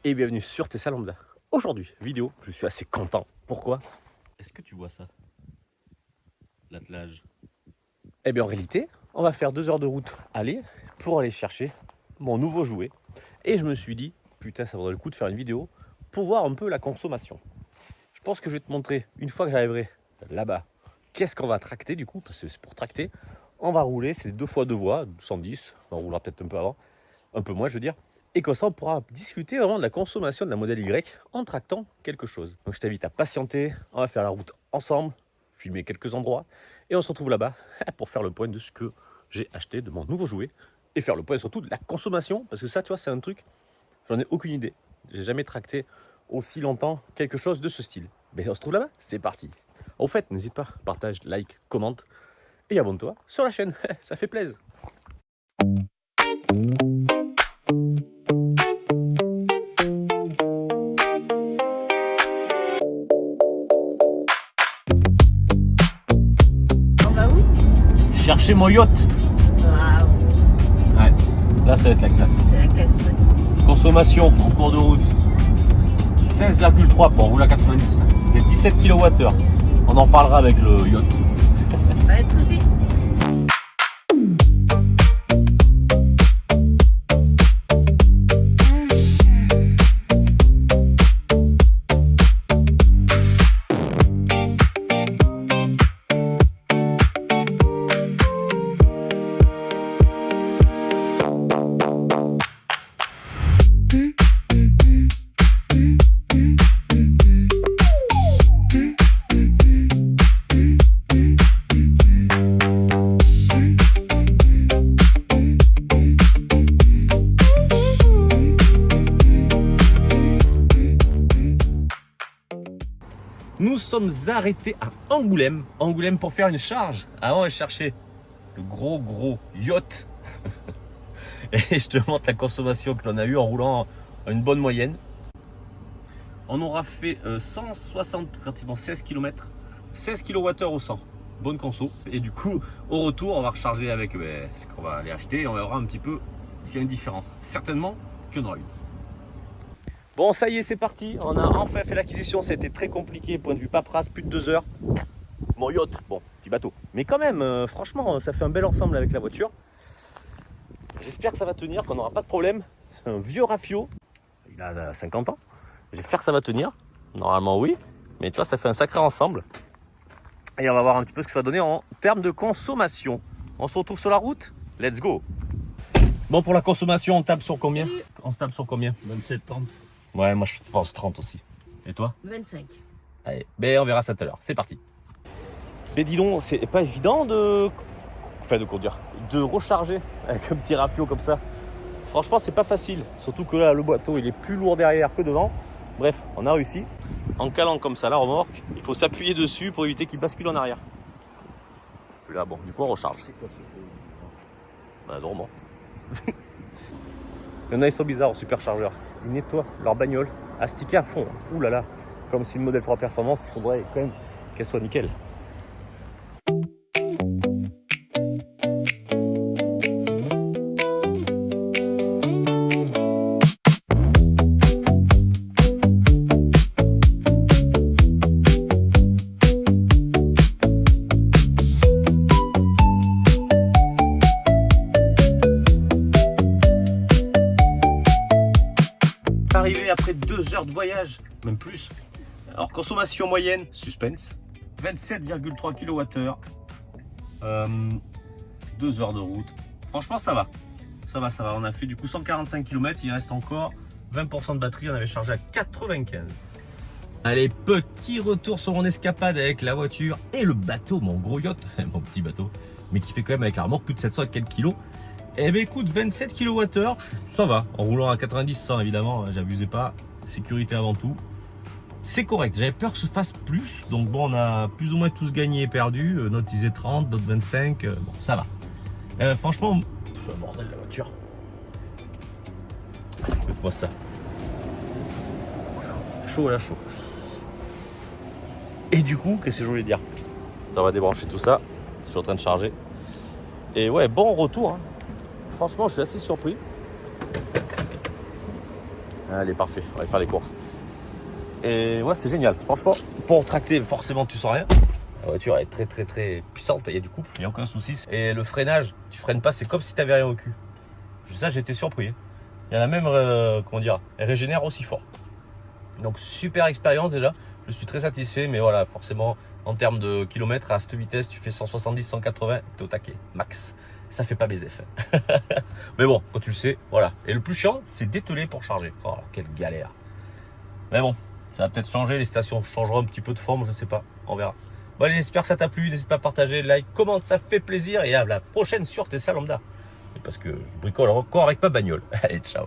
et bienvenue sur Tesla Lambda. Aujourd'hui, vidéo, je suis assez content. Pourquoi? Est-ce que tu vois ça? L'attelage. Eh bien en réalité, on va faire 2 heures de route aller pour aller chercher mon nouveau jouet. Et je me suis dit, putain ça vaudrait le coup de faire une vidéo pour voir un peu la consommation. Je pense que je vais te montrer, une fois que j'arriverai là-bas, qu'est-ce qu'on va tracter du coup, parce que c'est pour tracter. On va rouler, c'est 2 fois 2 voies, 110, on roulera peut-être un peu avant, un peu moins je veux dire. Et comme ça, on pourra discuter vraiment de la consommation de la modèle Y en tractant quelque chose. Donc je t'invite à patienter, on va faire la route ensemble, filmer quelques endroits, et on se retrouve là-bas pour faire le point de ce que j'ai acheté, de mon nouveau jouet, et faire le point surtout de la consommation, parce que ça, tu vois, c'est un truc, j'en ai aucune idée. J'ai jamais tracté aussi longtemps quelque chose de ce style. Mais on se retrouve là-bas, c'est parti. Au fait, n'hésite pas, partage, like, commente, et abonne-toi sur la chaîne, ça fait plaisir. Chercher mon yacht. Waouh, Ouais, là ça va être la classe. c'est la classe. Consommation en cours de route 16,3 pour rouler à 90. C'était 17 kWh. On en parlera avec le yacht. Pas de soucis. Nous sommes arrêtés à Angoulême. Angoulême pour faire une charge. Avant, on va chercher le gros yacht. Et je te montre la consommation que l'on a eu en roulant à une bonne moyenne. On aura fait 160, pratiquement 16 km, 16 kWh au 100. Bonne conso. Et du coup, au retour, on va recharger avec ce qu'on va aller acheter. Et on verra un petit peu s'il y a une différence. Certainement qu'il y en aura une. Bon, ça y est, c'est parti. On a enfin fait l'acquisition. Ça a été très compliqué, point de vue paperasse, plus de 2 heures. Mon yacht, bon, petit bateau. Mais quand même, franchement, ça fait un bel ensemble avec la voiture. J'espère que ça va tenir, qu'on n'aura pas de problème. C'est un vieux Rafio. Il a 50 ans. J'espère que ça va tenir. Normalement, oui. Mais tu vois, ça fait un sacré ensemble. Et on va voir un petit peu ce que ça va donner en termes de consommation. On se retrouve sur la route. Let's go. Bon, pour la consommation, on tape sur combien? On se tape sur combien? 27,30. Ouais, moi je pense 30 aussi. Et toi? 25. Allez, ben on verra ça tout à l'heure. C'est parti. Mais dis donc, c'est pas évident de conduire, de recharger avec un petit Rafio comme ça. Franchement, c'est pas facile. Surtout que là, le bateau, il est plus lourd derrière que devant. Bref, on a réussi. En calant comme ça la remorque, il faut s'appuyer dessus pour éviter qu'il bascule en arrière. Puis là, bon, du coup, on recharge. C'est quoi ce feu? Bah, normal. Il y en a, ils sont bizarres au superchargeur. Ils nettoient leur bagnole astiquée à fond. Ouh là là, comme si le modèle 3 Performance, il faudrait quand même qu'elle soit nickel. Arrivé après 2 heures de voyage, même plus. Alors consommation moyenne, suspense, 27,3 kWh, 2 heures de route. Franchement ça va, ça va. On a fait du coup 145 km, il reste encore 20% de batterie, on avait chargé à 95. Allez, petit retour sur mon escapade avec la voiture et le bateau, mon gros yacht, mon petit bateau, mais qui fait quand même avec la remorque plus de 700 et quelques kilos. Eh bien écoute, 27 kWh, ça va. En roulant à 90-100 évidemment, j'abusais pas. Sécurité avant tout. C'est correct, j'avais peur que ce fasse plus. Donc bon, on a plus ou moins tous gagné et perdu. Notre disait 30, d'autres 25. Bon, ça va. Franchement, c'est un bordel la voiture. Écoute-moi ça. Chaud là, chaud. Et du coup, qu'est-ce que je voulais dire? On va débrancher tout ça. Je suis en train de charger. Et ouais, bon retour. Hein. Franchement, je suis assez surpris. Allez, parfait, on va aller faire les courses. Et ouais, c'est génial. Franchement, pour tracter, forcément, tu sens rien. La voiture est très très très puissante, il y a du couple, il n'y a aucun souci. Et le freinage, tu freines pas, c'est comme si tu n'avais rien au cul. Ça, j'ai été surpris. Il y en a même, comment dire, elle régénère aussi fort. Donc super expérience déjà, je suis très satisfait, mais voilà, forcément, en termes de kilomètres, à cette vitesse, tu fais 170, 180, t'es au taquet, max. Ça fait pas baiser. Mais bon, quand tu le sais, voilà. Et le plus chiant, c'est d'ételer pour charger. Oh, quelle galère. Mais bon, ça va peut-être changer, les stations changeront un petit peu de forme, je sais pas, on verra. Bon, allez, j'espère que ça t'a plu, n'hésite pas à partager, like, commente, ça fait plaisir, et à la prochaine sur Tesla Lambda. Parce que je bricole encore avec ma bagnole. Allez, ciao.